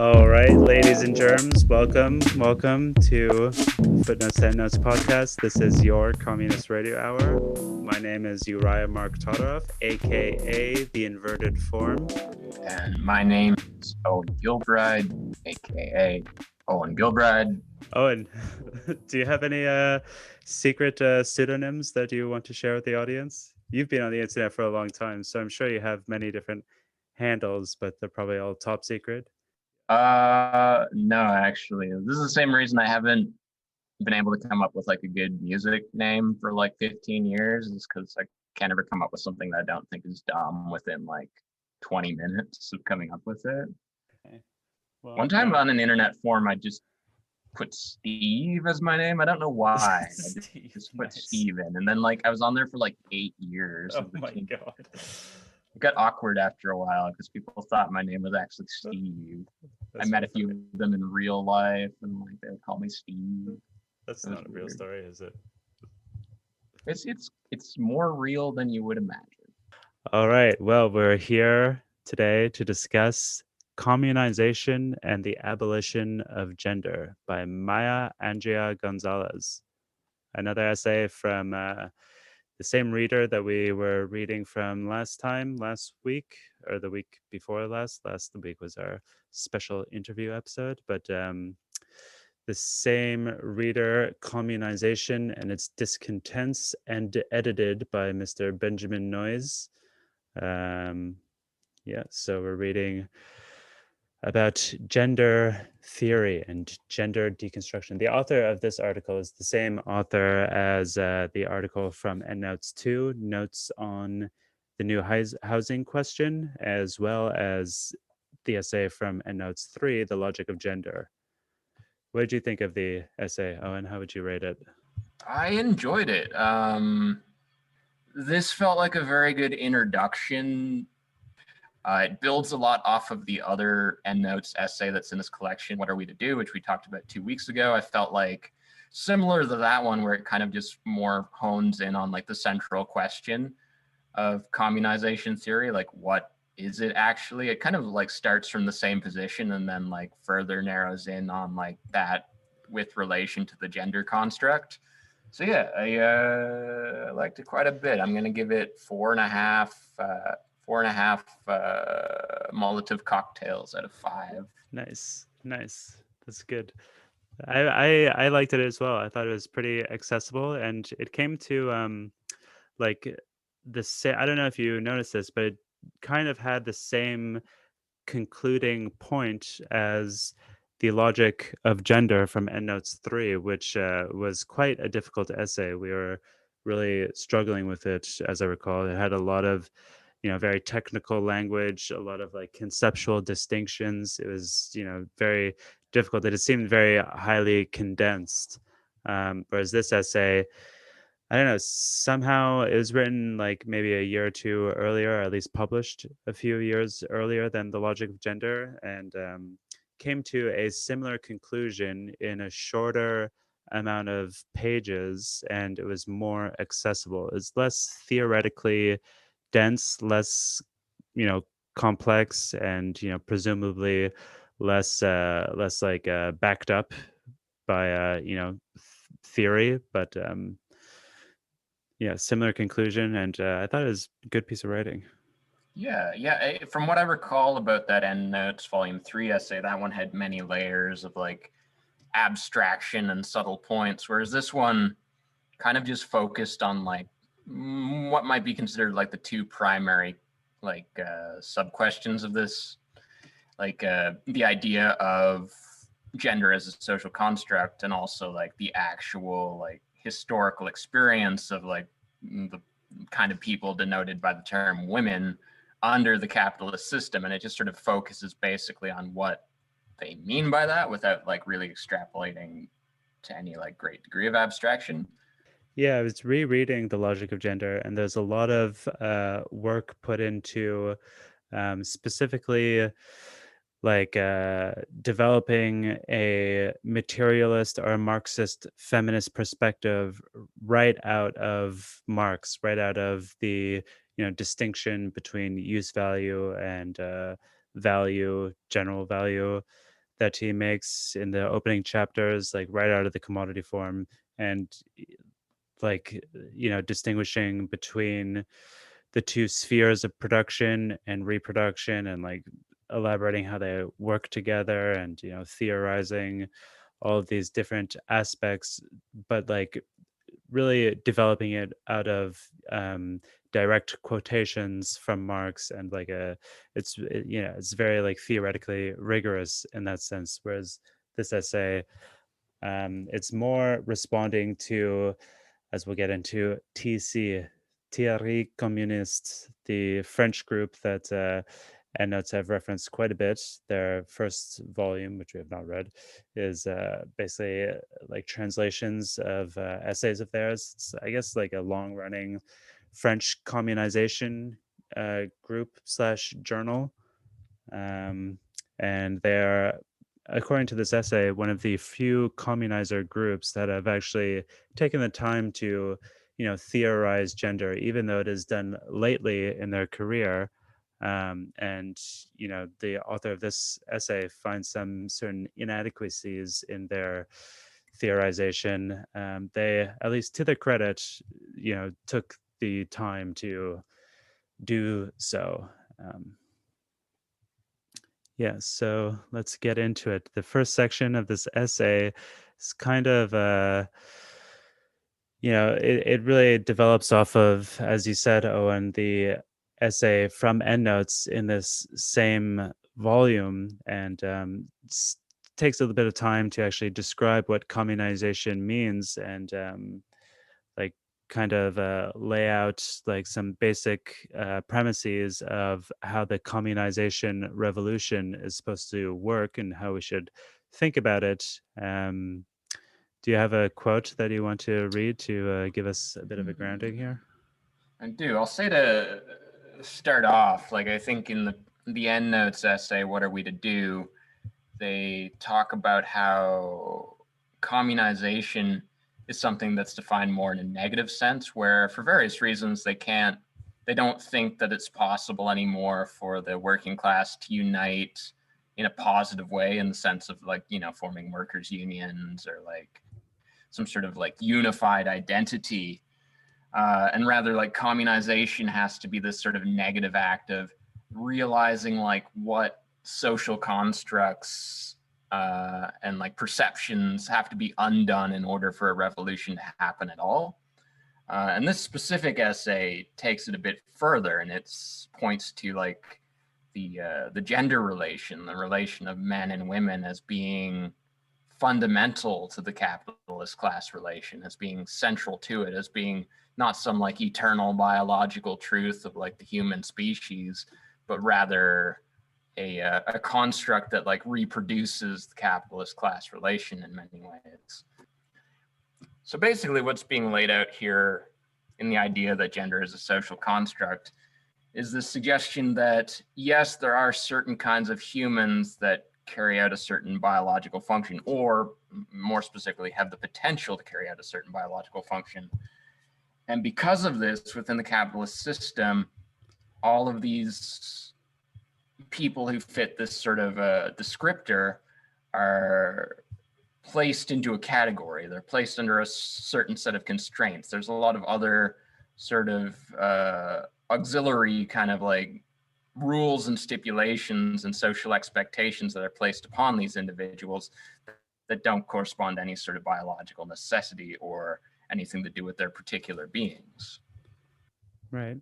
All right, ladies and germs, welcome to Footnotes and Endnotes podcast. This is your Communist Radio Hour. My name is Uriah Mark Todorov, aka the Inverted Form. And my name is Owen Gilbride, aka Owen Gilbride. Owen, do you have any secret pseudonyms that you want to share with the audience? You've been on the internet for a long time, so I'm sure you have many different handles, but they're probably all top secret. No, actually, this is the same reason I haven't been able to come up with like a good music name for like 15 years, is because I can't ever come up with something that I don't think is dumb within like 20 minutes of coming up with it. Okay. Well, One time on an internet forum, I just put Steve as my name. I don't know why. Steve, I just put nice. Steve in, and then like I was on there for like 8 years. Oh my god. It got awkward after a while because people thought my name was actually Steve. I met a few of them in real life, and like they would call me Steve. That's not a real story, is it? It's more real than you would imagine. All right. Well, we're here today to discuss Communization and the Abolition of Gender by Maya Andrea Gonzalez. Another essay from the same reader that we were reading from last week, or the week before last. Last week was our special interview episode, but the same reader, Communization and its Discontents, and edited by Mr. Benjamin Noys. So we're reading about gender theory and gender deconstruction. The author of this article is the same author as the article from Endnotes 2, Notes on the New Housing Question, as well as the essay from Endnotes 3, The Logic of Gender. What did you think of the essay, Owen? How would you rate it? I enjoyed it. This felt like a very good introduction. It builds a lot off of the other Endnotes essay that's in this collection, What Are We to Do, which we talked about 2 weeks ago. I felt like similar to that one, where it kind of just more hones in on like the central question of communization theory, like what is it actually? It kind of like starts from the same position and then like further narrows in on like that with relation to the gender construct. So yeah, I liked it quite a bit. I'm going to give it 4.5 Molotov cocktails out of 5. Nice. That's good. I liked it as well. I thought it was pretty accessible, and it came to like I don't know if you noticed this, but it kind of had the same concluding point as the logic of gender from Endnotes 3, which was quite a difficult essay. We were really struggling with it, as I recall. It had a lot of very technical language, a lot of like conceptual distinctions. It was very difficult. It seemed very highly condensed, whereas this essay, I don't know, somehow it was written like maybe a year or two earlier, or at least published a few years earlier than The Logic of Gender, and came to a similar conclusion in a shorter amount of pages, and it was more accessible. It's less theoretically dense, less complex, and presumably less like backed up by theory, but similar conclusion, and I thought it was a good piece of writing. Yeah. From what I recall about that Endnotes Volume 3 essay, that one had many layers of like abstraction and subtle points, whereas this one kind of just focused on like what might be considered like the two primary like sub questions of this, like the idea of gender as a social construct, and also like the actual like historical experience of like the kind of people denoted by the term women under the capitalist system. And it just sort of focuses basically on what they mean by that without like really extrapolating to any like great degree of abstraction. Yeah, I was rereading The Logic of Gender, and there's a lot of work put into specifically like developing a materialist or a Marxist feminist perspective right out of Marx, right out of the distinction between use value and general value that he makes in the opening chapters, like right out of the commodity form, and like, distinguishing between the two spheres of production and reproduction, and like elaborating how they work together, and theorizing all of these different aspects, but like really developing it out of direct quotations from Marx, and like it's very like theoretically rigorous in that sense. Whereas this essay, it's more responding to, as we'll get into, TC, Thierry Communist, the French group that Endnotes have referenced quite a bit. Their first volume, which we have not read, is basically like translations of essays of theirs. It's, I guess, like a long-running French communization group slash journal. And they're, according to this essay, one of the few communizer groups that have actually taken the time to, theorize gender, even though it is done lately in their career. And, the author of this essay finds some certain inadequacies in their theorization. They, at least to their credit, took the time to do so. Yeah, so let's get into it. The first section of this essay is kind of, it really develops off of, as you said, Owen, the essay from Endnotes in this same volume, and takes a little bit of time to actually describe what communization means, and like kind of lay out like some basic premises of how the communization revolution is supposed to work and how we should think about it. Do you have a quote that you want to read to give us a bit of a grounding here? I do. I'll say to start off, like I think in the Endnotes essay, "What Are We to Do?" they talk about how communization is something that's defined more in a negative sense, where for various reasons they don't think that it's possible anymore for the working class to unite in a positive way, in the sense of like, forming workers unions or like some sort of like unified identity. And rather, like, communization has to be this sort of negative act of realizing like what social constructs and like perceptions have to be undone in order for a revolution to happen at all. And this specific essay takes it a bit further, and it points to like the gender relation, the relation of men and women, as being fundamental to the capitalist class relation, as being central to it, as being not some like eternal biological truth of like the human species, but rather a construct that like reproduces the capitalist class relation in many ways. So basically what's being laid out here in the idea that gender is a social construct is the suggestion that, yes, there are certain kinds of humans that carry out a certain biological function, or more specifically, have the potential to carry out a certain biological function. And because of this, within the capitalist system, all of these people who fit this sort of descriptor are placed into a category. They're placed under a certain set of constraints. There's a lot of other sort of auxiliary kind of like rules and stipulations and social expectations that are placed upon these individuals that don't correspond to any sort of biological necessity or anything to do with their particular beings. Right.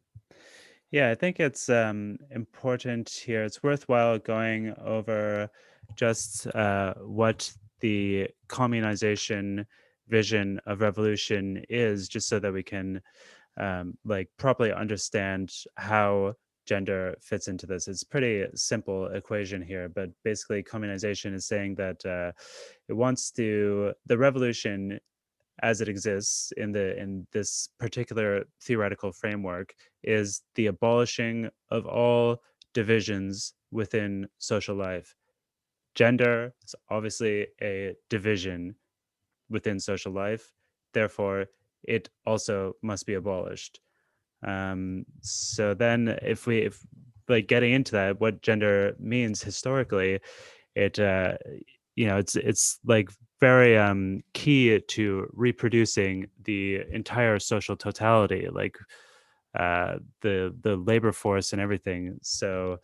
Yeah, I think it's important here. It's worthwhile going over just what the communization vision of revolution is, just so that we can like properly understand how gender fits into this. It's pretty simple equation here, but basically communization is saying that the revolution as it exists in this particular theoretical framework is the abolishing of all divisions within social life. Gender is obviously a division within social life, therefore it also must be abolished. So then if like getting into that, what gender means historically, it it's like very key to reproducing the entire social totality, like the labor force and everything. So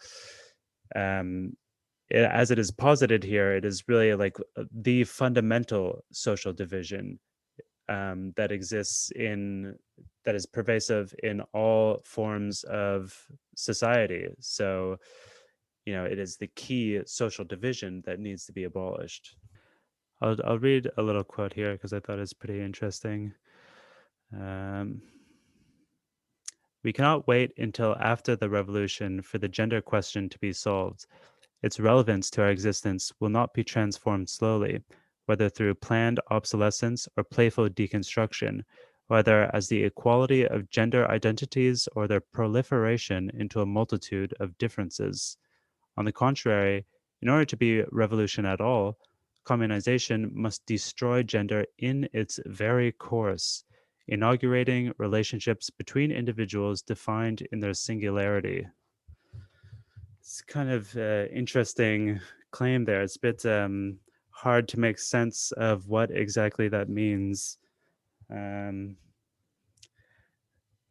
um as it is posited here, it is really like the fundamental social division that exists in that is pervasive in all forms of society. So it is the key social division that needs to be abolished. I'll read a little quote here because I thought it's pretty interesting. Um, we cannot wait until after the revolution for the gender question to be solved. Its relevance to our existence will not be transformed slowly, whether through planned obsolescence or playful deconstruction, whether as the equality of gender identities or their proliferation into a multitude of differences. On the contrary, in order to be revolution at all, communization must destroy gender in its very course, inaugurating relationships between individuals defined in their singularity. It's kind of interesting claim there. It's a bit hard to make sense of what exactly that means. Um,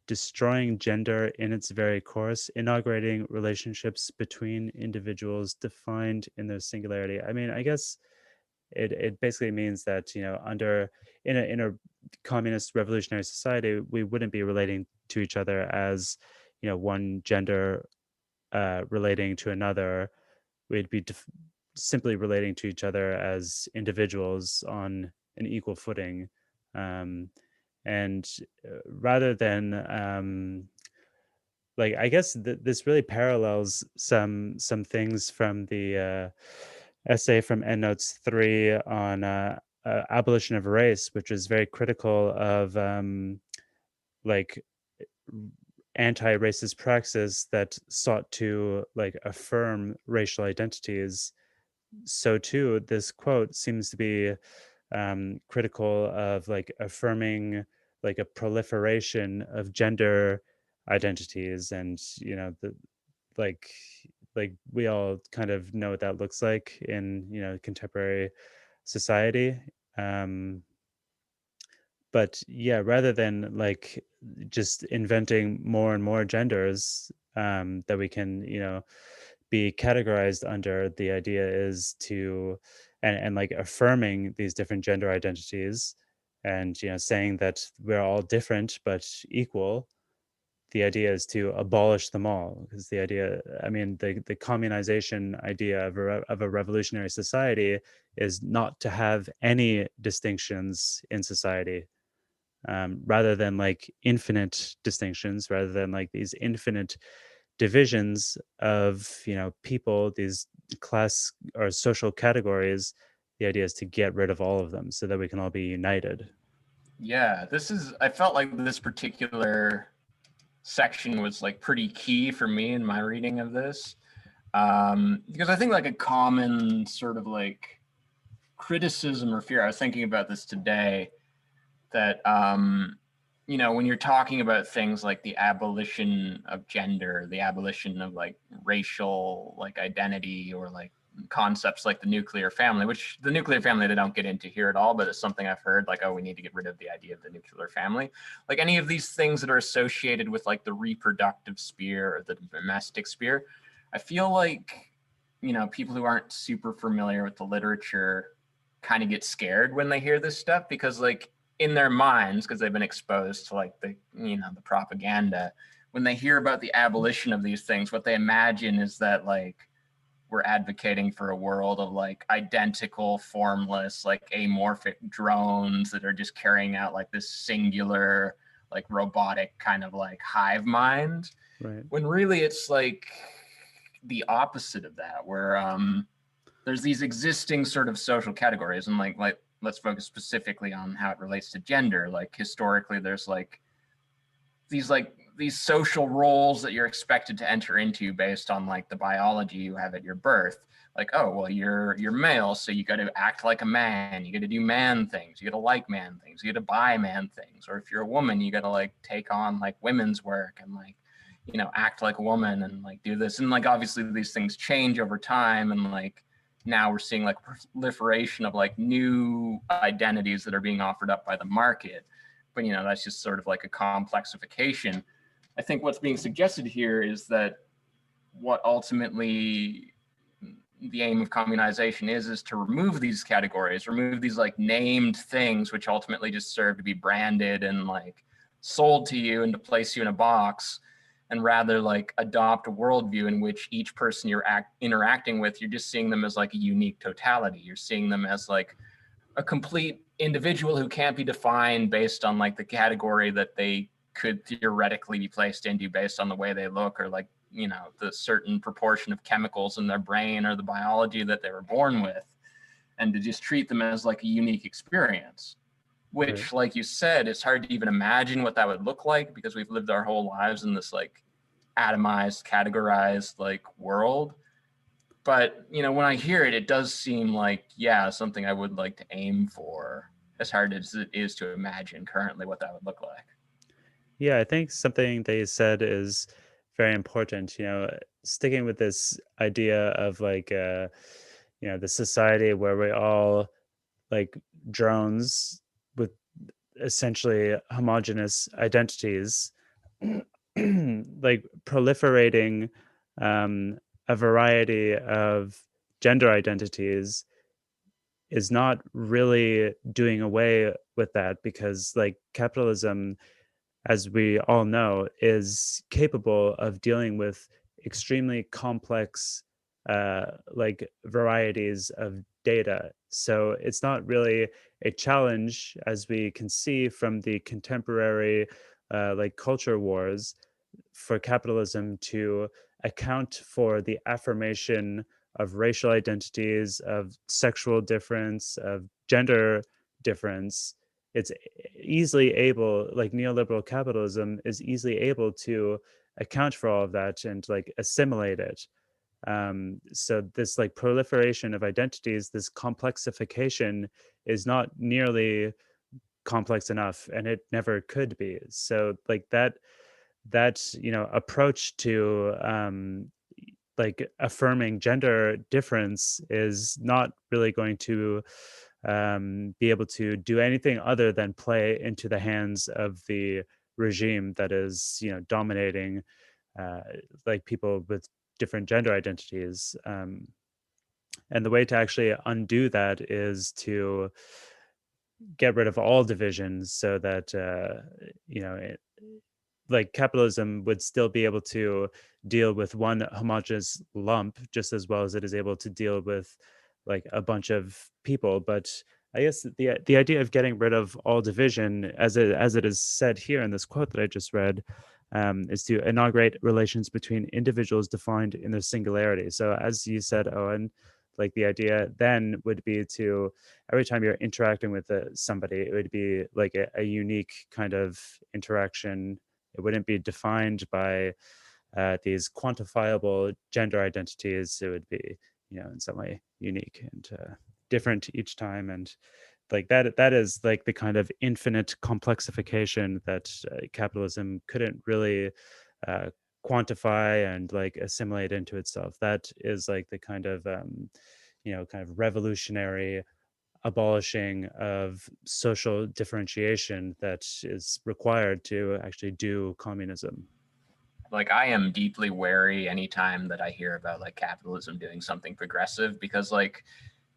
Destroying gender in its very course, inaugurating relationships between individuals defined in their singularity. I mean, I guess it basically means that under in a communist revolutionary society, we wouldn't be relating to each other as one gender relating to another. We'd be simply relating to each other as individuals on an equal footing. Um, and rather than like, I guess this really parallels some things from the essay from Endnotes 3 on abolition of race, which is very critical of like anti-racist praxis that sought to like affirm racial identities. So too, this quote seems to be critical of like affirming like a proliferation of gender identities, and like we all kind of know what that looks like in contemporary society. um but yeah, rather than like just inventing more and more genders that we can be categorized under, the idea is to and like affirming these different gender identities, and saying that we're all different but equal. The idea is to abolish them all, because the idea, I mean, the communization idea of of a revolutionary society is not to have any distinctions in society, rather than like infinite distinctions, rather than like these infinite divisions of people, these class or social categories. The idea is to get rid of all of them so that we can all be united. Yeah, I felt like this particular section was like pretty key for me in my reading of this. Because I think like a common sort of like criticism or fear, I was thinking about this today, that when you're talking about things like the abolition of gender, the abolition of like racial like identity, or like concepts like the nuclear family, which the nuclear family they don't get into here at all, but it's something I've heard, like, oh, we need to get rid of the idea of the nuclear family. Like any of these things that are associated with like the reproductive sphere or the domestic sphere, I feel like people who aren't super familiar with the literature kind of get scared when they hear this stuff, because like in their minds, because they've been exposed to like the propaganda, when they hear about the abolition of these things, what they imagine is that like we're advocating for a world of like identical, formless, like amorphic drones that are just carrying out like this singular, like robotic kind of like hive mind. Right. When really it's like the opposite of that, where there's these existing sort of social categories, and like let's focus specifically on how it relates to gender. Like historically, there's like these social roles that you're expected to enter into based on like the biology you have at your birth. Like, oh, well, you're male, so you got to act like a man. You got to do man things. You got to like man things. You got to buy man things. Or if you're a woman, you got to like take on like women's work and like you know, act like a woman and like do this. And like obviously these things change over time, and like now we're seeing like proliferation of like new identities that are being offered up by the market. But you know, that's just sort of like a complexification. I think what's being suggested here is that what ultimately the aim of communization is to remove these categories, remove these like named things, which ultimately just serve to be branded and like sold to you and to place you in a box, and rather like adopt a worldview in which each person you're interacting with, you're just seeing them as like a unique totality. You're seeing them as like a complete individual who can't be defined based on like the category that they could theoretically be placed into based on the way they look, or like, you know, the certain proportion of chemicals in their brain or the biology that they were born with, and to just treat them as like a unique experience, Right. which, like you said, it's hard to even imagine what that would look like because we've lived our whole lives in this like atomized, categorized like world. But, you know, when I hear it, it does seem like, yeah, something I would like to aim for, as hard as it is to imagine currently what that would look like. Yeah, I think something they said is very important. You know, sticking with this idea of like, you know, the society where we all like drones with essentially homogenous identities, like proliferating um, a variety of gender identities is not really doing away with that, because like capitalism, as we all know, is capable of dealing with extremely complex like varieties of data. So it's not really a challenge, as we can see from the contemporary like culture wars, for capitalism to account for the affirmation of racial identities, of sexual difference, of gender difference. It's easily able, like neoliberal capitalism is easily able to account for all of that and like assimilate it. So this like proliferation of identities, this complexification, is not nearly complex enough, and it never could be. So like that you know approach to like affirming gender difference is not really going to be able to do anything other than play into the hands of the regime that is, you know, dominating uh, like people with different gender identities. And the way to actually undo that is to get rid of all divisions, so that you know like capitalism would still be able to deal with one homogeneous lump just as well as it is able to deal with like a bunch of people. But I guess the idea of getting rid of all division, as it is said here in this quote that I just read, is to inaugurate relations between individuals defined in their singularity. So as you said, Owen, like the idea then would be to, every time you're interacting with somebody, it would be like a unique kind of interaction. It wouldn't be defined by these quantifiable gender identities. It would be, you know, in some way unique and different each time. And like that is like the kind of infinite complexification that capitalism couldn't really uh, quantify and like assimilate into itself. That is like the kind of you know, kind of revolutionary abolishing of social differentiation that is required to actually do communism. Like, I am deeply wary anytime that I hear about like capitalism doing something progressive, because like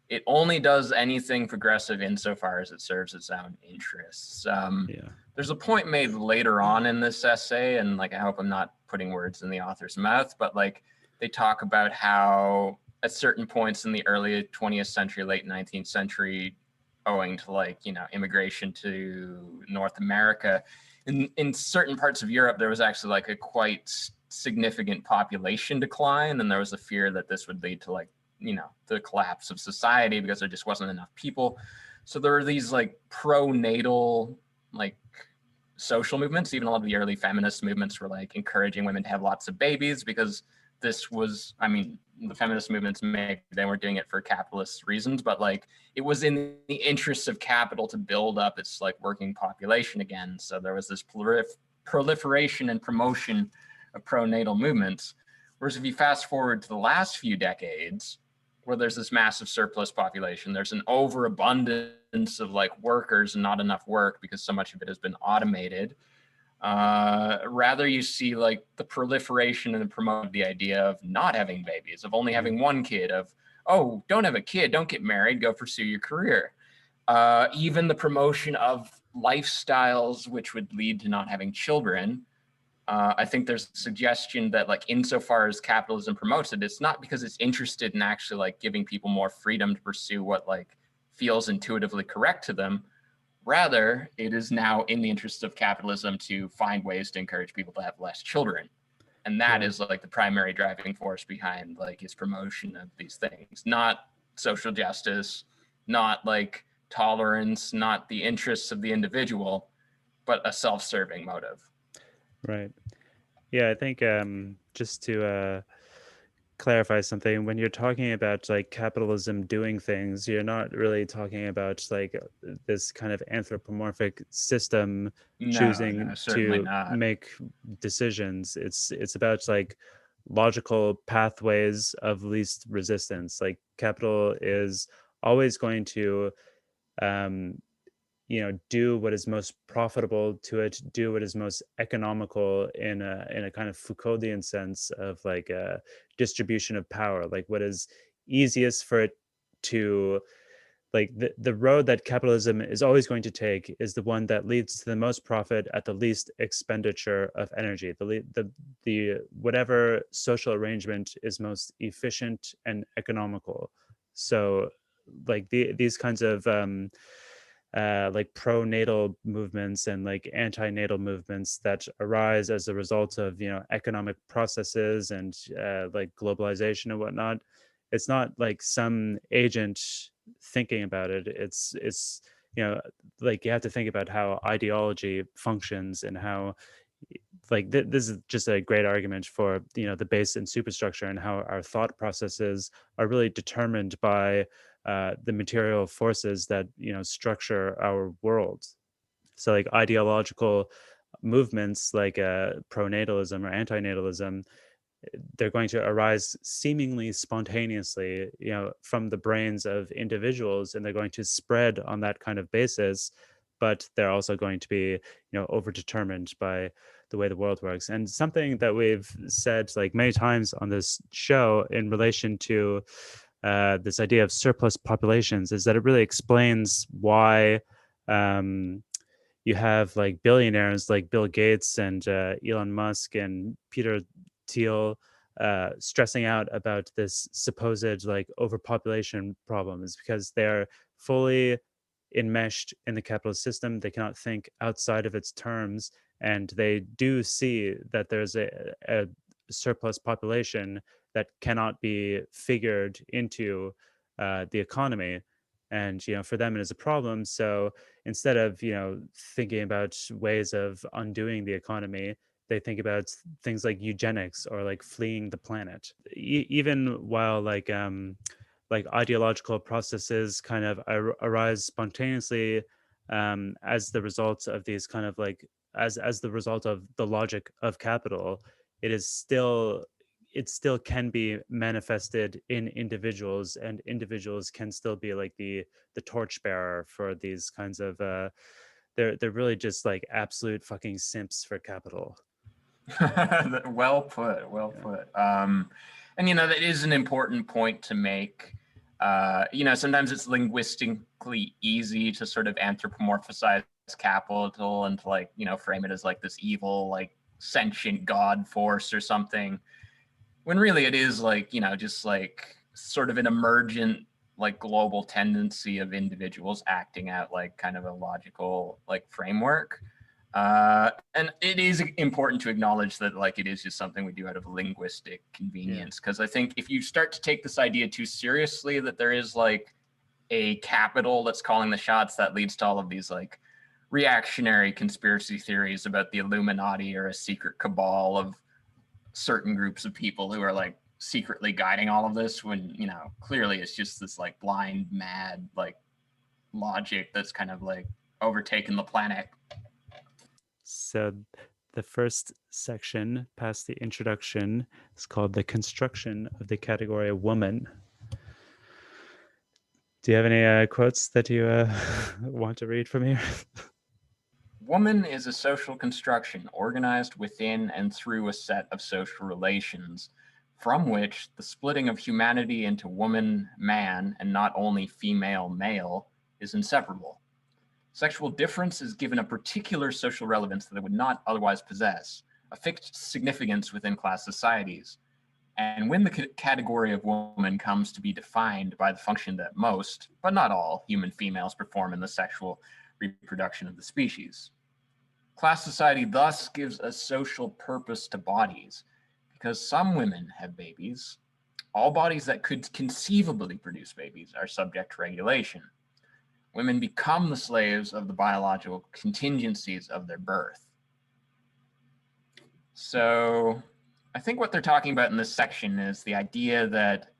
it only does anything progressive insofar as it serves its own interests. Yeah. There's a point made later on in this essay, and like I hope I'm not putting words in the author's mouth, but like they talk about how at certain points in the early 20th century, late 19th century, owing to like, you know, immigration to North America, in certain parts of Europe, there was actually like a quite significant population decline, and there was a fear that this would lead to like, you know, the collapse of society because there just wasn't enough people. So there were these like pro-natal like social movements. Even a lot of the early feminist movements were like encouraging women to have lots of babies because this was, I mean, the feminist movements, maybe they weren't doing it for capitalist reasons, but like it was in the interests of capital to build up its like working population again. So there was this proliferation and promotion of pro-natal movements. Whereas if you fast forward to the last few decades, where there's this massive surplus population, there's an overabundance of like workers and not enough work because so much of it has been automated. Rather you see like the proliferation and the promote of the idea of not having babies, of only having one kid, of, oh, don't have a kid, don't get married, go pursue your career. Even the promotion of lifestyles which would lead to not having children. I think there's a suggestion that like insofar as capitalism promotes it, it's not because it's interested in actually like giving people more freedom to pursue what like feels intuitively correct to them. Rather, it is now in the interest of capitalism to find ways to encourage people to have less children. And that is like the primary driving force behind like his promotion of these things, not social justice, not like tolerance, not the interests of the individual, but a self-serving motive. Right. Yeah, I think just to clarify something, when you're talking about like capitalism doing things, you're not really talking about like this kind of anthropomorphic system choosing Certainly to not. make decisions. It's about like logical pathways of least resistance. Like capital is always going to um, do what is most profitable to it, do what is most economical in a kind of Foucauldian sense of like a distribution of power, like what is easiest for it to, like the road that capitalism is always going to take is the one that leads to the most profit at the least expenditure of energy. The whatever social arrangement is most efficient and economical. So like these kinds of like pro-natal movements and like anti-natal movements that arise as a result of economic processes and like globalization and whatnot. It's not like some agent thinking about it. It's like you have to think about how ideology functions and how like this is just a great argument for the base and superstructure and how our thought processes are really determined by the material forces that structure our world. So like ideological movements like pronatalism or antinatalism, they're going to arise seemingly spontaneously from the brains of individuals, and they're going to spread on that kind of basis, but they're also going to be overdetermined by the way the world works. And something that we've said like many times on this show in relation to this idea of surplus populations is that it really explains why you have like billionaires like Bill Gates and Elon Musk and Peter Thiel stressing out about this supposed like overpopulation problem, is because they're fully enmeshed in the capitalist system. They cannot think outside of its terms, and they do see that there's a surplus population that cannot be figured into the economy. And for them it is a problem. So instead of thinking about ways of undoing the economy, they think about things like eugenics or like fleeing the planet. Even while like ideological processes kind of arise spontaneously as the result of these kind of like as the result of the logic of capital, it is still it still can be manifested in individuals, and individuals can still be like the torchbearer for these kinds of they're really just like absolute fucking simps for capital. Well put, well Yeah. put. And that is an important point to make. Sometimes it's linguistically easy to sort of anthropomorphize capital and to like frame it as like this evil like sentient god force or something, when really it is like just like sort of an emergent like global tendency of individuals acting out like kind of a logical like framework. And it is important to acknowledge that like it is just something we do out of linguistic convenience, because I think if you start to take this idea too seriously, that there is like a capital that's calling the shots, that leads to all of these like reactionary conspiracy theories about the Illuminati or a secret cabal of certain groups of people who are like secretly guiding all of this, when clearly it's just this like blind mad like logic that's kind of like overtaken the planet. So the first section, past the introduction, is called The Construction of the Category of Woman. Do you have any quotes that you want to read from here? Woman is a social construction organized within and through a set of social relations, from which the splitting of humanity into woman, man, and not only female, male is inseparable. Sexual difference is given a particular social relevance that it would not otherwise possess, a fixed significance within class societies. And when the category of woman comes to be defined by the function that most, but not all, human females perform in the sexual reproduction of the species. Class society thus gives a social purpose to bodies, because some women have babies. All bodies that could conceivably produce babies are subject to regulation. Women become the slaves of the biological contingencies of their birth. So I think what they're talking about in this section is the idea that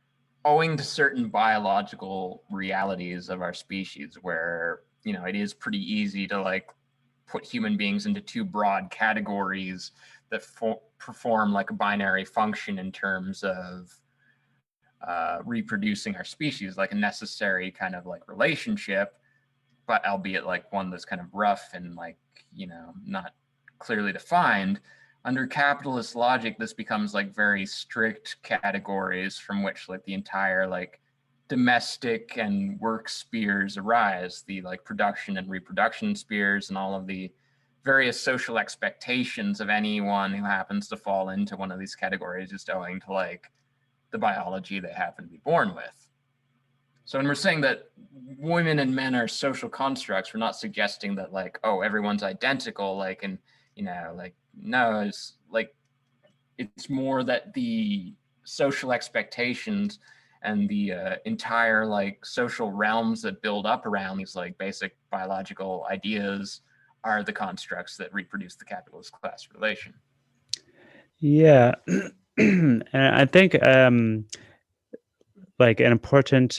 owing to certain biological realities of our species, where, you know, it is pretty easy to like put human beings into two broad categories that perform like a binary function in terms of reproducing our species, like a necessary kind of like relationship, but albeit like one that's kind of rough and like, you know, not clearly defined. Under capitalist logic, this becomes like very strict categories from which like the entire like domestic and work spheres arise, the like production and reproduction spheres and all of the various social expectations of anyone who happens to fall into one of these categories just owing to like the biology they happen to be born with. So when we're saying that women and men are social constructs, we're not suggesting that like, oh, everyone's identical, like, and, you know, like, no, it's like, it's more that the social expectations and the entire like social realms that build up around these like basic biological ideas are the constructs that reproduce the capitalist class relation. Yeah. And I think like an important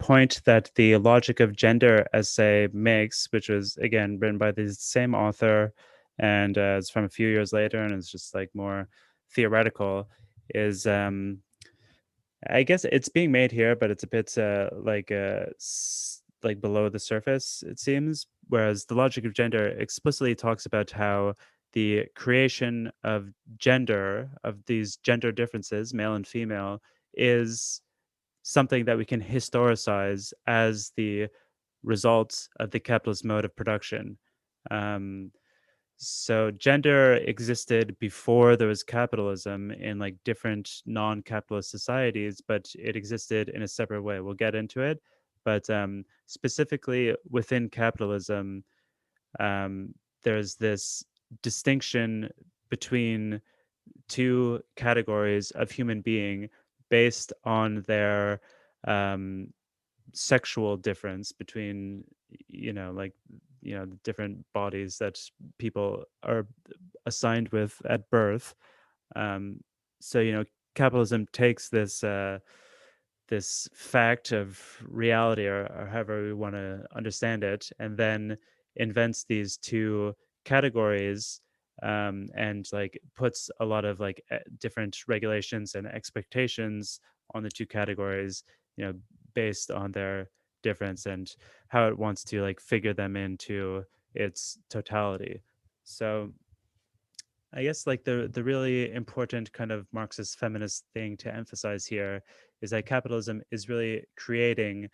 point that the Logic of Gender essay makes, which was again written by the same author, and it's from a few years later, and it's just like more theoretical, is I guess it's being made here, but it's a bit like below the surface, it seems. Whereas the Logic of Gender explicitly talks about how the creation of gender, of these gender differences, male and female, is something that we can historicize as the results of the capitalist mode of production. Um, so gender existed before there was capitalism in like different non-capitalist societies, but it existed in a separate way. We'll get into it, but specifically within capitalism, um, there's this distinction between two categories of human being based on their um, sexual difference between, like, the different bodies that people are assigned with at birth. um, so capitalism takes this fact of reality, or however we want to understand it, and then invents these two categories, and like puts a lot of like different regulations and expectations on the two categories, based on their difference and how it wants to like figure them into its totality. So I guess like the really important kind of Marxist feminist thing to emphasize here is that capitalism is really creating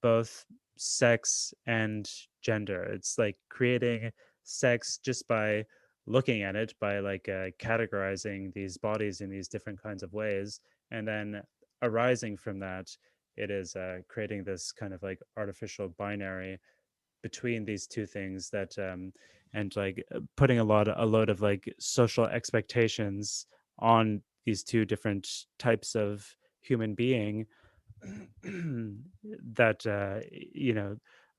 both sex and gender. It's like creating sex just by looking at it, by like categorizing these bodies in these different kinds of ways, and then arising from that, it is creating this kind of like artificial binary between these two things that and like putting a load of like social expectations on these two different types of human being that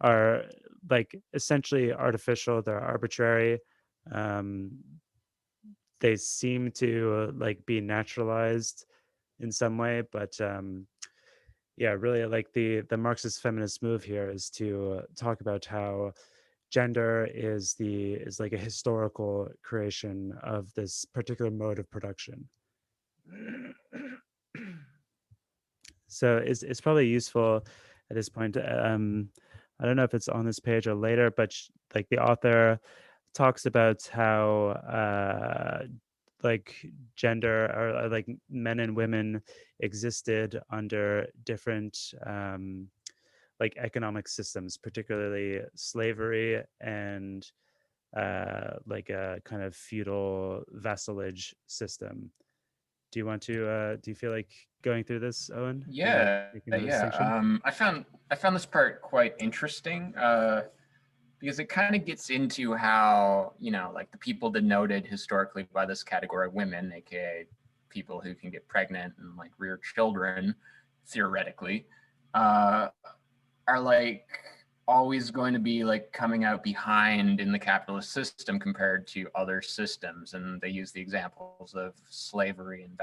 are like essentially artificial. They're arbitrary. um they seem to like be naturalized in some way, but yeah, really like the Marxist feminist move here is to talk about how gender is like a historical creation of this particular mode of production. So it's probably useful at this point. I don't know if it's on this page or later, but like the author talks about how like gender or like men and women existed under different like economic systems, particularly slavery and like a kind of feudal vassalage system. Do you want to? Do you feel like going through this, Owen? Do you feel like Yeah, making the yeah. distinction? I found this part quite interesting because it kind of gets into how, like the people denoted historically by this category, women, aka people who can get pregnant and like rear children, theoretically, uh, are like always going to be like coming out behind in the capitalist system compared to other systems. And they use the examples of slavery and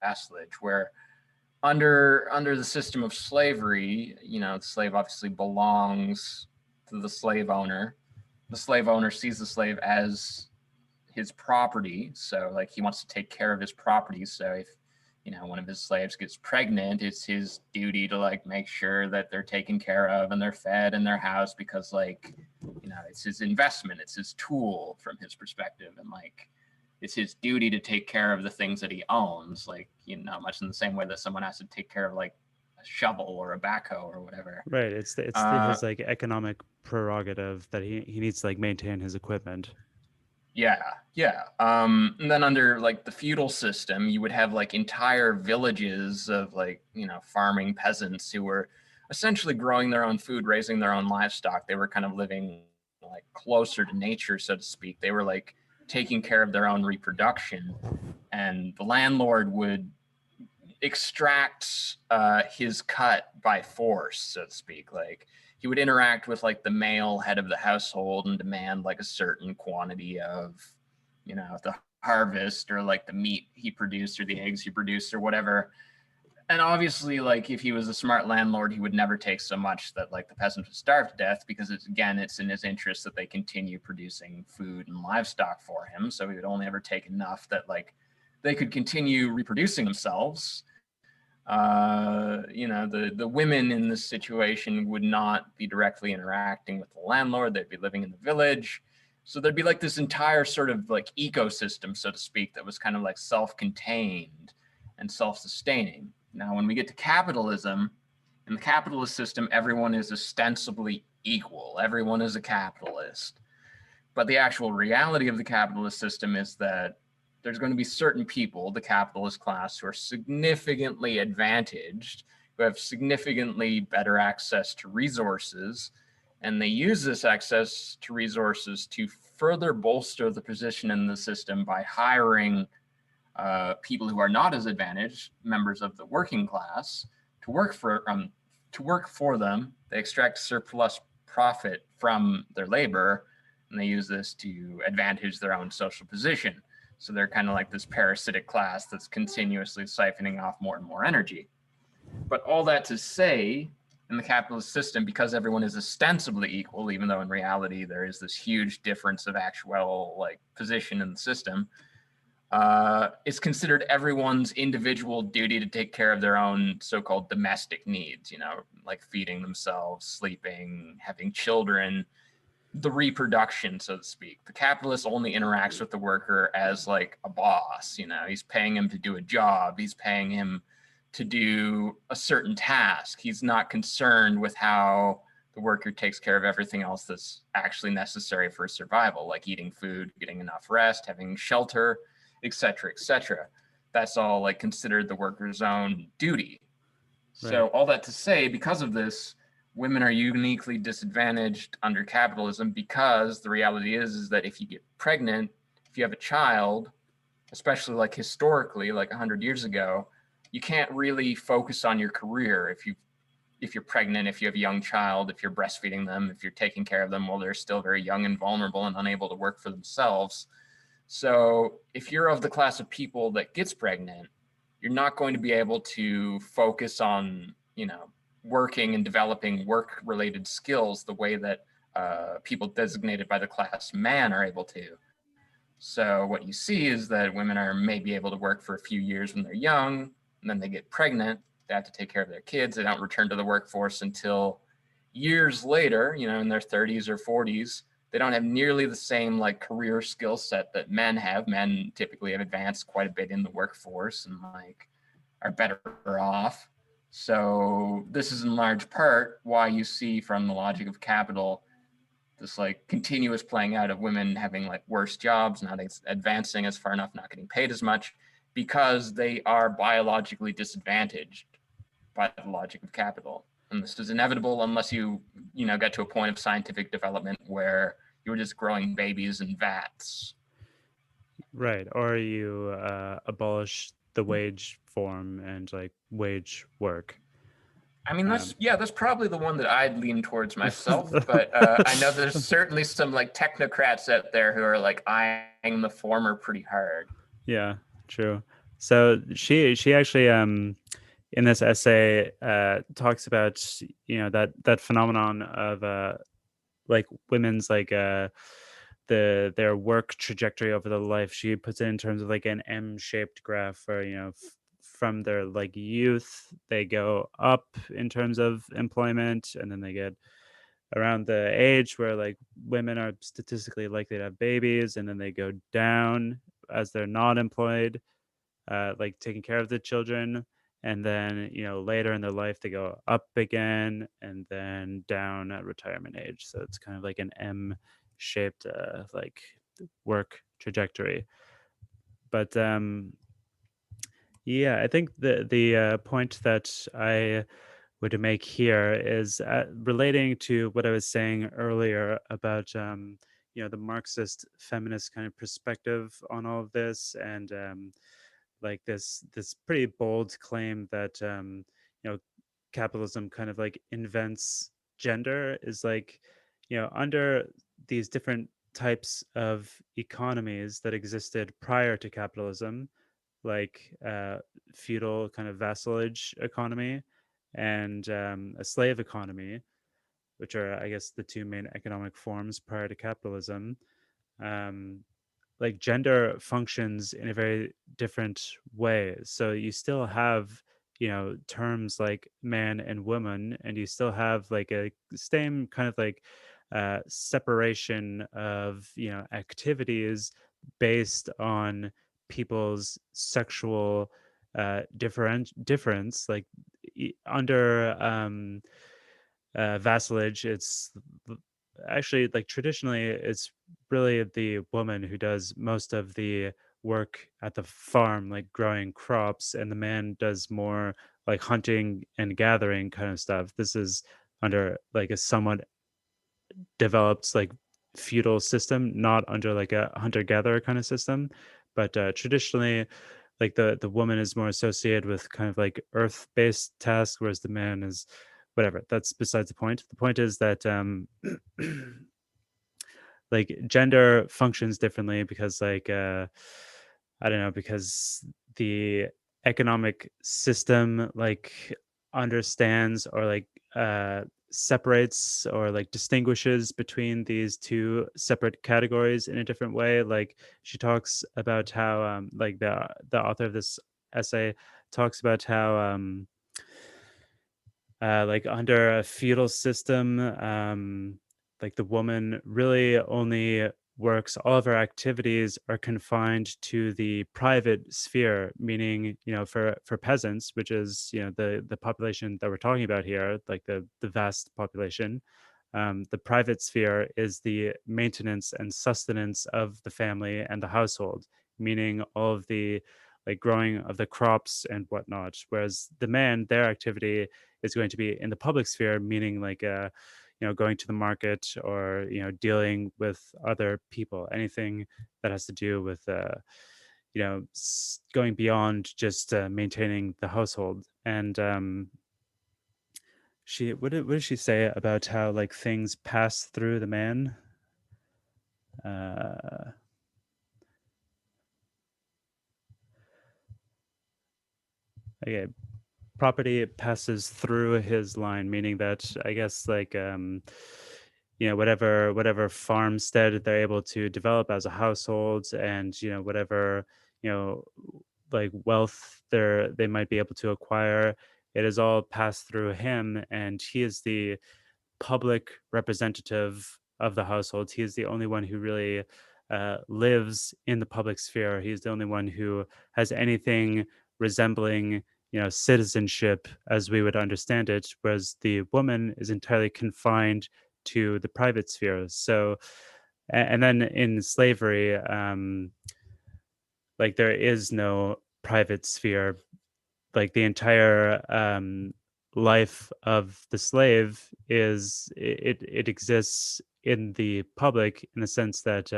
vassalage, where under the system of slavery, the slave obviously belongs to the slave owner. The slave owner sees the slave as his property, so like he wants to take care of his property. So if one of his slaves gets pregnant, it's his duty to like make sure that they're taken care of and they're fed in their house, because like it's his investment, it's his tool from his perspective, and like it's his duty to take care of the things that he owns, like much in the same way that someone has to take care of like a shovel or a backhoe or whatever. Right. His like economic prerogative that he needs to like maintain his equipment. Yeah, yeah. And then under like the feudal system, you would have like entire villages of like, farming peasants who were essentially growing their own food, raising their own livestock. They were kind of living like closer to nature, so to speak. They were like taking care of their own reproduction. And the landlord would extract his cut by force, so to speak. Like he would interact with like the male head of the household and demand like a certain quantity of, the harvest, or like the meat he produced or the eggs he produced or whatever. And obviously, like if he was a smart landlord, he would never take so much that like the peasants would starve to death, because it's in his interest that they continue producing food and livestock for him. So he would only ever take enough that like they could continue reproducing themselves. The women in this situation would not be directly interacting with the landlord. They'd be living in the village. So there'd be like this entire sort of like ecosystem, so to speak, that was kind of like self-contained and self-sustaining. Now, when we get to capitalism, in the capitalist system, everyone is ostensibly equal. Everyone is a capitalist. But the actual reality of the capitalist system is that there's going to be certain people, the capitalist class, who are significantly advantaged, who have significantly better access to resources, and they use this access to resources to further bolster the position in the system by hiring people who are not as advantaged, members of the working class, to work for them. They extract surplus profit from their labor, and they use this to advantage their own social position. So they're kind of like this parasitic class that's continuously siphoning off more and more energy. But all that to say, in the capitalist system, because everyone is ostensibly equal, even though in reality there is this huge difference of actual like position in the system, it's considered everyone's individual duty to take care of their own so-called domestic needs, like feeding themselves, sleeping, having children, the reproduction, so to speak. The capitalist only interacts with the worker as like a boss. He's paying him to do a job. He's paying him to do a certain task. He's not concerned with how the worker takes care of everything else that's actually necessary for survival, like eating food, getting enough rest, having shelter, etc., etc. That's all like considered the worker's own duty. So Right. all that to say, because of this, women are uniquely disadvantaged under capitalism, because the reality is that if you get pregnant, if you have a child, especially like historically, like 100 years ago, you can't really focus on your career if you're pregnant, if you have a young child, if you're breastfeeding them, if you're taking care of them while they're still very young and vulnerable and unable to work for themselves. So if you're of the class of people that gets pregnant, you're not going to be able to focus on, working and developing work-related skills the way that people designated by the class man are able to. So what you see is that women are maybe able to work for a few years when they're young, and then they get pregnant. They have to take care of their kids. They don't return to the workforce until years later, in their 30s or 40s. They don't have nearly the same like career skill set that men have. Men typically have advanced quite a bit in the workforce and like are better off. So this is in large part why you see from the logic of capital this like continuous playing out of women having like worse jobs, not advancing as far enough, not getting paid as much, because they are biologically disadvantaged by the logic of capital. And this is inevitable unless you get to a point of scientific development where you're just growing babies in vats. Right. Or you abolish the wage form and like wage work. I mean, that's probably the one that I'd lean towards myself. But I know there's certainly some like technocrats out there who are like eyeing the former pretty hard. Yeah, true. So she actually in this essay talks about that phenomenon of like women's like their work trajectory over the life. She puts it in terms of like an M-shaped graph where from their like youth they go up in terms of employment, and then they get around the age where like women are statistically likely to have babies, and then they go down as they're not employed, like taking care of the children, and then later in their life they go up again and then down at retirement age. So it's kind of like an M-shaped like work trajectory. But yeah, I think the point that I would make here is relating to what I was saying earlier about the Marxist feminist kind of perspective on all of this, and like this pretty bold claim that capitalism kind of like invents gender is like under these different types of economies that existed prior to capitalism, like feudal kind of vassalage economy and a slave economy, which are, I guess, the two main economic forms prior to capitalism. Um, like gender functions in a very different way. So you still have, terms like man and woman, and you still have like a same kind of like separation of, activities based on people's sexual difference. Like under vassalage, it's actually like traditionally it's really the woman who does most of the work at the farm, like growing crops, and the man does more like hunting and gathering kind of stuff. This is under like a somewhat developed like feudal system, not under like a hunter gatherer kind of system. But traditionally, like the woman is more associated with kind of like earth based tasks, whereas the man is whatever. That's besides the point. The point is that like gender functions differently because like I don't know, because the economic system like understands or like separates or like distinguishes between these two separate categories in a different way. Like she talks about how like the author of this essay talks about how like under a feudal system, like the woman really only works, all of her activities are confined to the private sphere, meaning, for peasants, which is, the population that we're talking about here, like the vast population. The private sphere is the maintenance and sustenance of the family and the household, meaning all of the like growing of the crops and whatnot. Whereas the man, their activity is going to be in the public sphere, meaning like going to the market or dealing with other people, anything that has to do with going beyond just maintaining the household. And she what did she say about how like things pass through the man? uh okay, property passes through his line, meaning that I guess like whatever farmstead they're able to develop as a household, and whatever you know like wealth they might be able to acquire, it is all passed through him, and he is the public representative of the household. He is the only one who really lives in the public sphere. He's the only one who has anything resembling, citizenship as we would understand it, whereas the woman is entirely confined to the private sphere. So, and then in slavery, like there is no private sphere. Like the entire life of the slave it exists in the public, in the sense that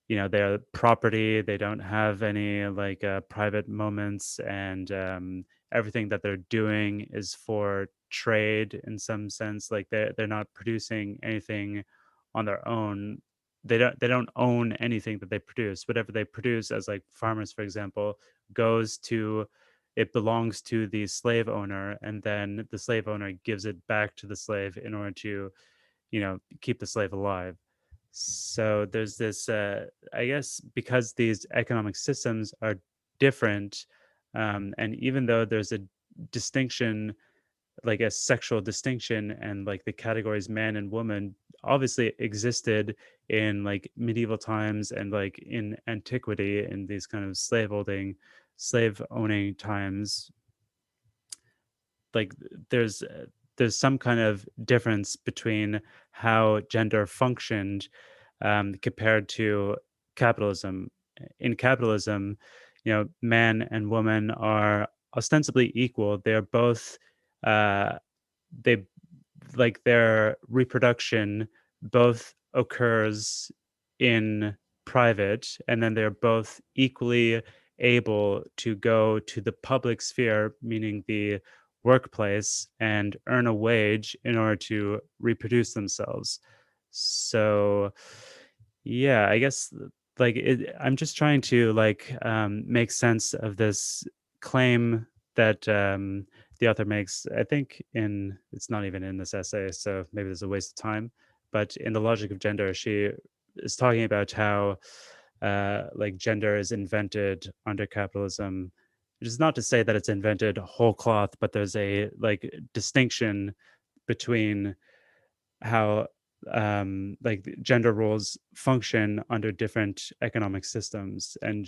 they're property. They don't have any like private moments, and everything that they're doing is for trade in some sense. Like they're not producing anything on their own. They don't own anything that they produce. Whatever they produce, as like farmers for example, goes to it belongs to the slave owner, and then the slave owner gives it back to the slave in order to keep the slave alive. So there's this, I guess, because these economic systems are different, and even though there's a distinction, like a sexual distinction, and like the categories man and woman obviously existed in like medieval times and like in antiquity, in these kind of slave owning times, like there's some kind of difference between how gender functioned compared to capitalism. In capitalism, man and woman are ostensibly equal. They're both uh, they like their reproduction both occurs in private, and then they're both equally able to go to the public sphere, meaning the workplace, and earn a wage in order to reproduce themselves. So yeah, I guess I'm just trying to make sense of this claim that the author makes. I think in it's not even in this essay, so maybe there's a waste of time. But in the logic of gender, she is talking about how like gender is invented under capitalism, which is not to say that it's invented whole cloth, but there's a like distinction between how gender roles function under different economic systems. And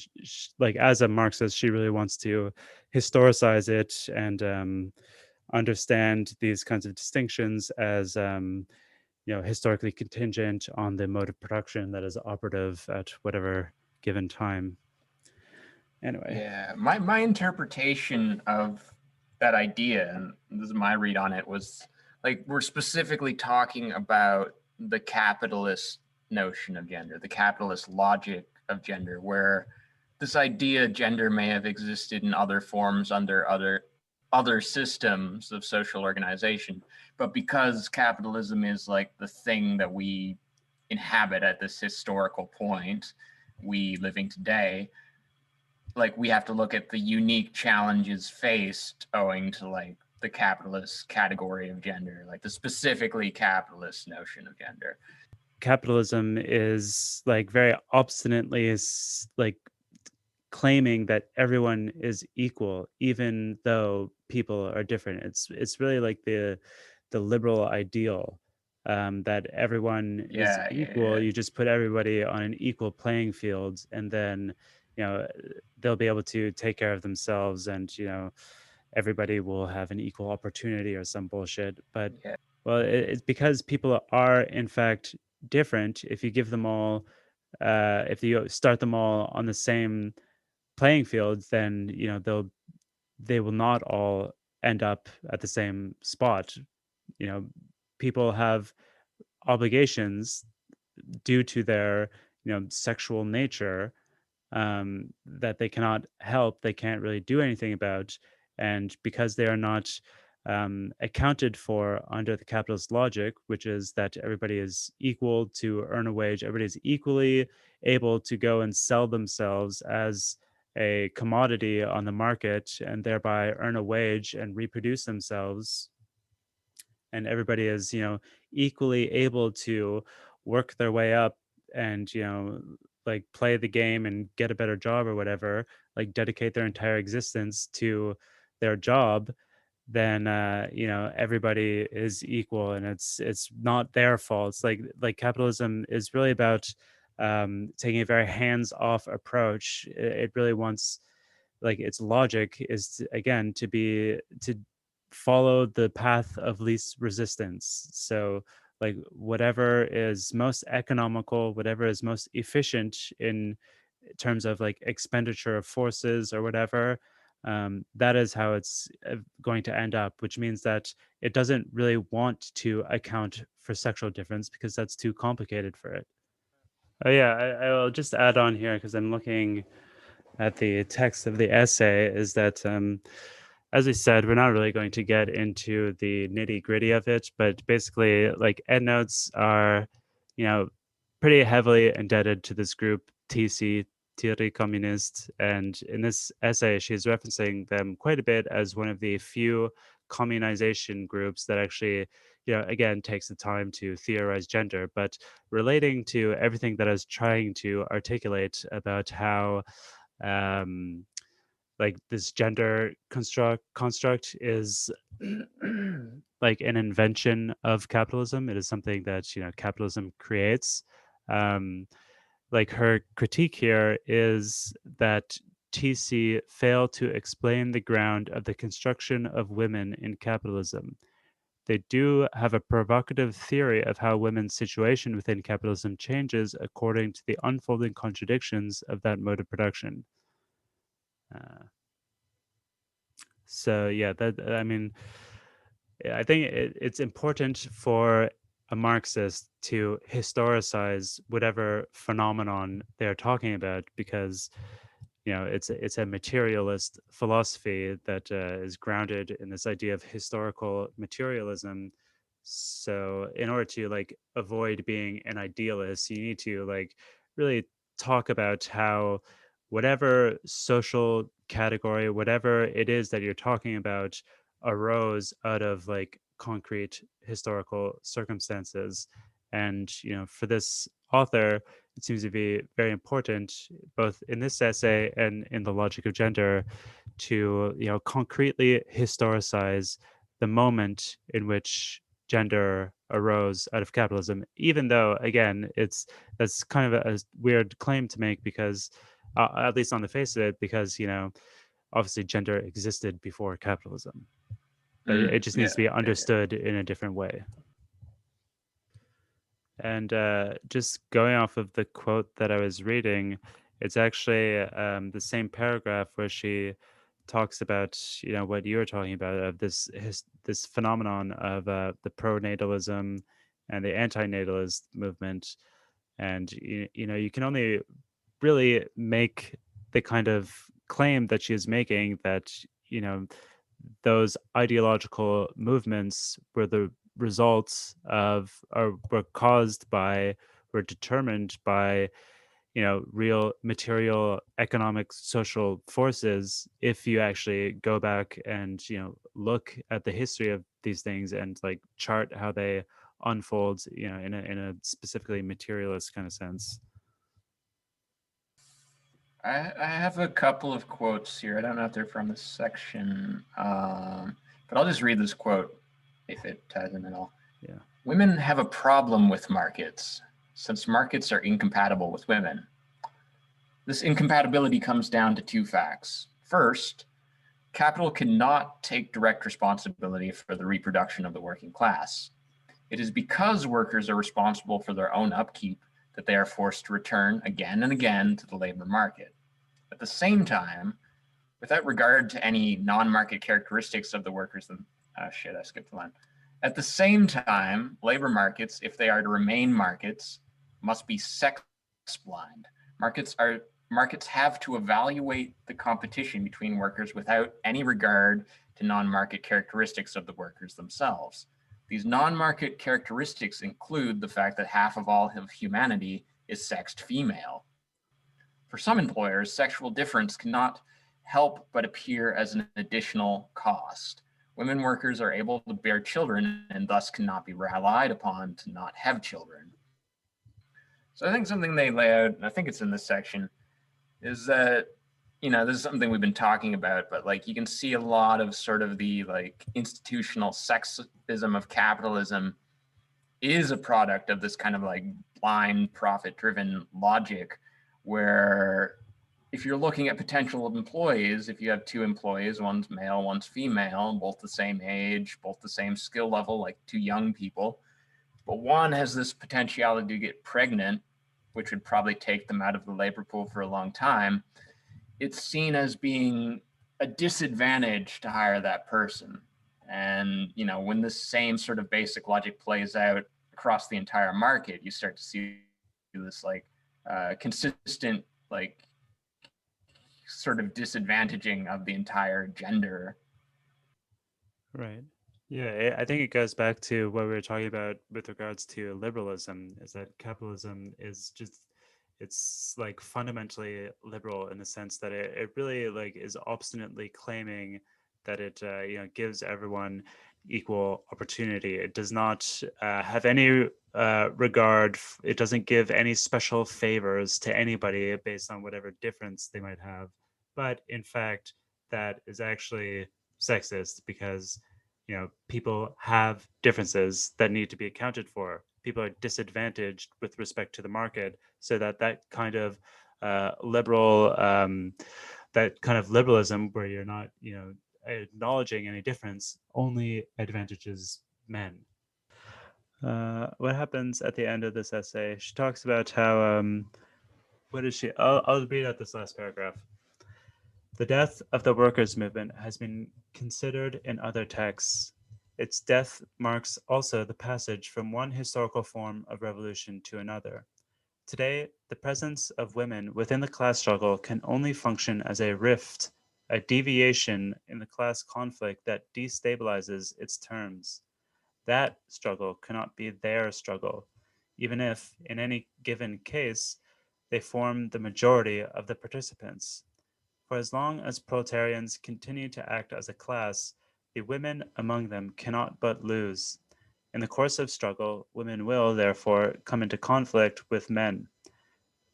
like as a Marxist, she really wants to historicize it, and understand these kinds of distinctions as historically contingent on the mode of production that is operative at whatever given time. Anyway. Yeah, my interpretation of that idea, and this is my read on it, was like we're specifically talking about the capitalist notion of gender, the capitalist logic of gender, where this idea gender may have existed in other forms under other systems of social organization, but because capitalism is like the thing that we inhabit at this historical point, we living today, like we have to look at the unique challenges faced owing to like the capitalist category of gender, like the specifically capitalist notion of gender. Capitalism is like very obstinately like claiming that everyone is equal even though people are different. It's really like the liberal ideal, that everyone is Yeah, yeah, equal. yeah. You just put everybody on an equal playing field, and then you know they'll be able to take care of themselves, and everybody will have an equal opportunity or some bullshit. But Yeah. well, it's because people are in fact different. If you give them all if you start them all on the same playing fields, then they will not all end up at the same spot. You know, people have obligations due to their sexual nature, that they cannot help. They can't really do anything about, and because they are not accounted for under the capitalist logic, which is that everybody is equal to earn a wage, everybody is equally able to go and sell themselves as a commodity on the market, and thereby earn a wage and reproduce themselves. and everybody is, equally able to work their way up and, like play the game and get a better job or whatever, like dedicate their entire existence to their job, then everybody is equal, and it's not their fault. It's like capitalism is really about taking a very hands-off approach. It really wants, like, its logic is to, again, to follow the path of least resistance. So like whatever is most economical, whatever is most efficient in terms of like expenditure of forces or whatever, that is how it's going to end up, which means that it doesn't really want to account for sexual difference because that's too complicated for it. Oh yeah, I will just add on here because I'm looking at the text of the essay, is that as I said, we're not really going to get into the nitty gritty of it, but basically, like, endnotes are, you know, pretty heavily indebted to this group TC, Theorie Communist, and in this essay, she's referencing them quite a bit as one of the few communization groups that actually, again, takes the time to theorize gender, but relating to everything that I was trying to articulate about how um, like this gender construct is like an invention of capitalism. It is something that capitalism creates. Um, like her critique here is that TC failed to explain the ground of the construction of women in capitalism. They do have a provocative theory of how women's situation within capitalism changes according to the unfolding contradictions of that mode of production. Uh, So yeah, that I mean, I think it's important for a Marxist to historicize whatever phenomenon they're talking about, because it's a materialist philosophy that is grounded in this idea of historical materialism. So in order to like avoid being an idealist, you need to like really talk about how whatever social category, whatever it is that you're talking about, arose out of like concrete historical circumstances. And for this author, it seems to be very important, both in this essay and in the logic of gender, to concretely historicize the moment in which gender arose out of capitalism, even though again that's kind of a weird claim to make, because at least on the face of it, because obviously gender existed before capitalism, but it just needs Yeah, to be yeah, understood in a different way. And just going off of the quote that I was reading, it's actually the same paragraph where she talks about what you were talking about, of this phenomenon of the pro-natalism and the anti-natalist movement. And you can only really make the kind of claim that she is making, that those ideological movements were the results of, or were caused by, were determined by real material economic social forces, if you actually go back and look at the history of these things and like chart how they unfold in a specifically materialist kind of sense. I have a couple of quotes here. I don't know if they're from this section, but I'll just read this quote if it ties in at all. Yeah. Women have a problem with markets, since markets are incompatible with women. This incompatibility comes down to two facts. First, capital cannot take direct responsibility for the reproduction of the working class. It is because workers are responsible for their own upkeep that they are forced to return again and again to the labor market. At the same time, without regard to any non-market characteristics of the workers, I skipped the line. At the same time, labor markets, if they are to remain markets, must be sex blind. Markets have to evaluate the competition between workers without any regard to non-market characteristics of the workers themselves. These non-market characteristics include the fact that half of all of humanity is sexed female. For some employers, sexual difference cannot help but appear as an additional cost. women workers are able to bear children and thus cannot be relied upon to not have children. So I think something they lay out, and I think it's in this section, is that, this is something we've been talking about, but like you can see a lot of sort of the like institutional sexism of capitalism is a product of this kind of like blind profit-driven logic, where if you're looking at potential employees, if you have two employees, one's male, one's female, both the same age, both the same skill level, like two young people, but one has this potentiality to get pregnant, which would probably take them out of the labor pool for a long time, it's seen as being a disadvantage to hire that person. And, when this same sort of basic logic plays out across the entire market, you start to see this like consistent, like sort of disadvantaging of the entire gender. Right. Yeah, I think it goes back to what we were talking about with regards to liberalism, is that capitalism is just, it's like fundamentally liberal in the sense that it really like is obstinately claiming that it gives everyone equal opportunity. It does not have any regard. It doesn't give any special favors to anybody based on whatever difference they might have. But in fact, that is actually sexist because people have differences that need to be accounted for. People are disadvantaged with respect to the market, so that kind of liberal, that kind of liberalism where you're not acknowledging any difference only advantages men. What happens at the end of this essay? She talks about how what is she? I'll read out this last paragraph. The death of the workers' movement has been considered in other texts. Its death marks also the passage from one historical form of revolution to another. Today, the presence of women within the class struggle can only function as a rift, a deviation in the class conflict that destabilizes its terms. That struggle cannot be their struggle, even if, in any given case, they form the majority of the participants. For as long as proletarians continue to act as a class, the women among them cannot but lose. In the course of struggle, women will, therefore, come into conflict with men.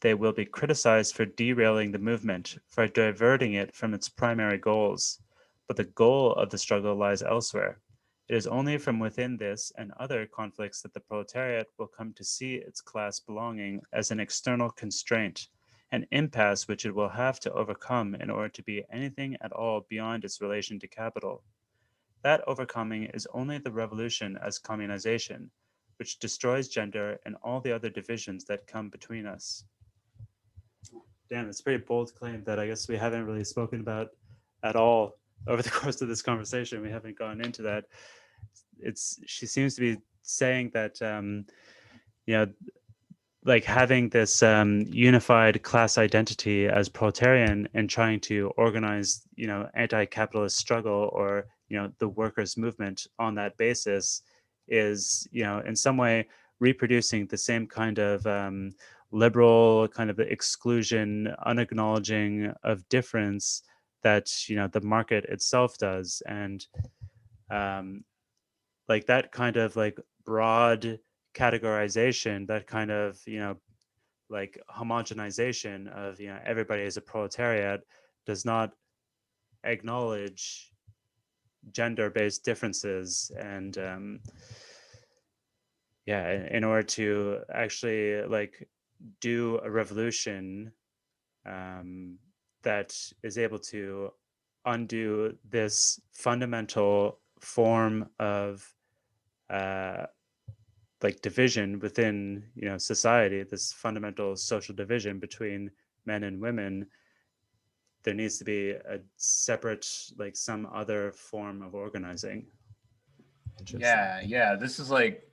They will be criticized for derailing the movement, for diverting it from its primary goals. But the goal of the struggle lies elsewhere. It is only from within this and other conflicts that the proletariat will come to see its class belonging as an external constraint, an impasse which it will have to overcome in order to be anything at all beyond its relation to capital. That overcoming is only the revolution as communization, which destroys gender and all the other divisions that come between us. Damn, it's a pretty bold claim that I guess we haven't really spoken about at all over the course of this conversation. We haven't gone into that. She seems to be saying that like having this unified class identity as proletarian and trying to organize anti-capitalist struggle or the workers movement on that basis is in some way reproducing the same kind of liberal kind of exclusion, unacknowledging of difference that the market itself does. And like that kind of like broad categorization, that kind of like homogenization of everybody as a proletariat does not acknowledge gender-based differences. And in order to actually like do a revolution that is able to undo this fundamental form of like division within society, this fundamental social division between men and women, there needs to be a separate, like some other form of organizing. Yeah, this is like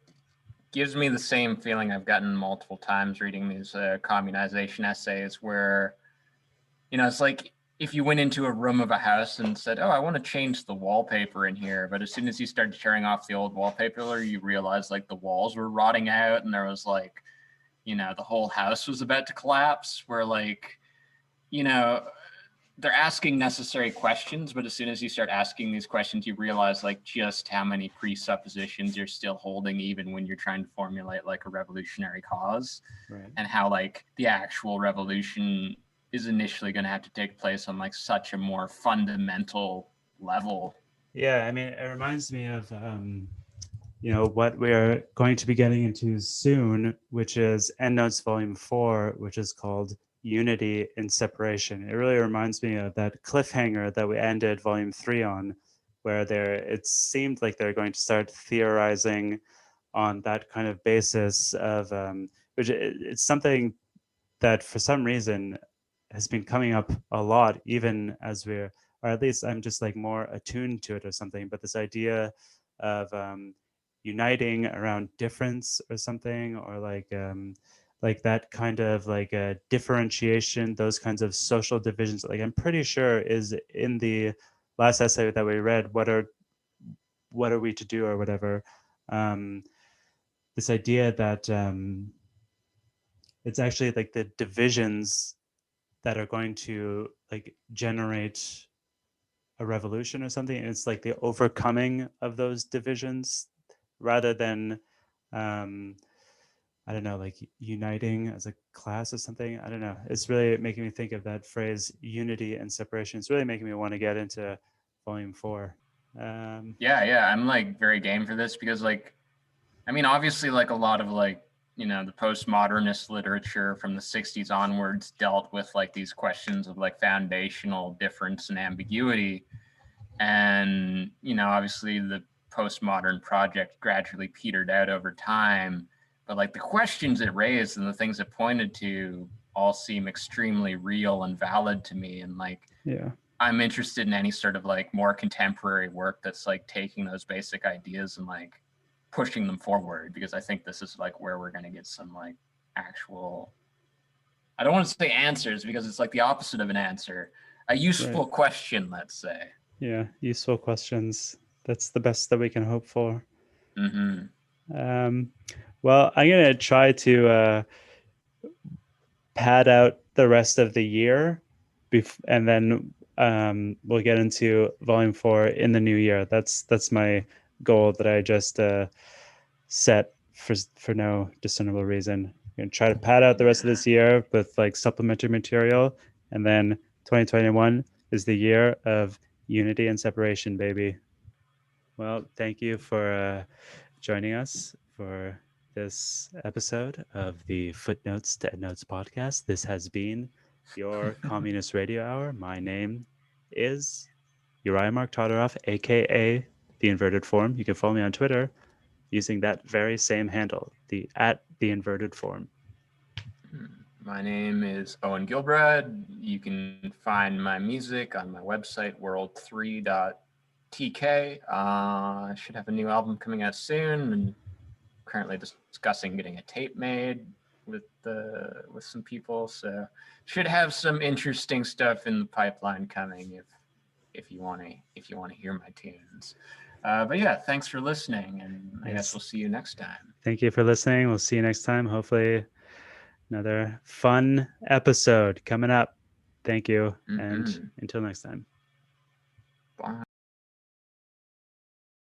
gives me the same feeling I've gotten multiple times reading these communization essays where it's like if you went into a room of a house and said, oh, I want to change the wallpaper in here, but as soon as you started tearing off the old wallpaper, you realized like the walls were rotting out and there was like the whole house was about to collapse, where like they're asking necessary questions, but as soon as you start asking these questions, you realize like just how many presuppositions you're still holding, even when you're trying to formulate like a revolutionary cause, Right. and how like the actual revolution is initially going to have to take place on like such a more fundamental level. Yeah, I mean, it reminds me of what we're going to be getting into soon, which is Endnotes Volume 4, which is called Unity in Separation. It really reminds me of that cliffhanger that we ended Volume 3 on, where it seemed like they're going to start theorizing on that kind of basis of, which it's something that for some reason has been coming up a lot, even as or at least I'm just like more attuned to it or something. But this idea of uniting around difference or something, or like that kind of like a differentiation, those kinds of social divisions. Like I'm pretty sure is in the last essay that we read. What are we to do or whatever? Um, this idea that it's actually like the divisions that are going to like generate a revolution or something. And it's like the overcoming of those divisions rather than I don't know, like uniting as a class or something. I don't know. It's really making me think of that phrase unity and separation. It's really making me want to get into volume 4. Yeah, I'm like very game for this because like, I mean, obviously like a lot of like, you know, the postmodernist literature from the 60s onwards dealt with like these questions of like foundational difference and ambiguity. And, you know, obviously the postmodern project gradually petered out over time. But like the questions it raised and the things it pointed to all seem extremely real and valid to me. And like, yeah. I'm interested in any sort of like more contemporary work that's like taking those basic ideas and like pushing them forward, because I think this is like where we're going to get some like actual, I don't want to say answers because it's like the opposite of an answer, a useful Right. question, let's say. Yeah. Useful questions. That's the best that we can hope for. Mm-hmm. Well, I'm going to try to pad out the rest of the year, and then we'll get into volume 4 in the new year. That's my goal that I just set for no discernible reason. I'm gonna try to pad out the rest of this year with like supplementary material, and then 2021 is the year of unity and separation, baby. Well, thank you for joining us for this episode of the Footnotes to Endnotes podcast. This has been your Communist Radio Hour. My name is Uriah Mark Todorov, aka The Inverted Form. You can follow me on Twitter using that very same handle, the @theinvertedform. My name is Owen Gilbride. You can find my music on my website, world3.tk. I should have a new album coming out soon, and currently discussing getting a tape made with some people. So should have some interesting stuff in the pipeline coming if you want to hear my tunes. But yeah, thanks for listening, and I guess we'll see you next time. Thank you for listening. We'll see you next time. Hopefully, another fun episode coming up. Thank you, and until next time. Bye.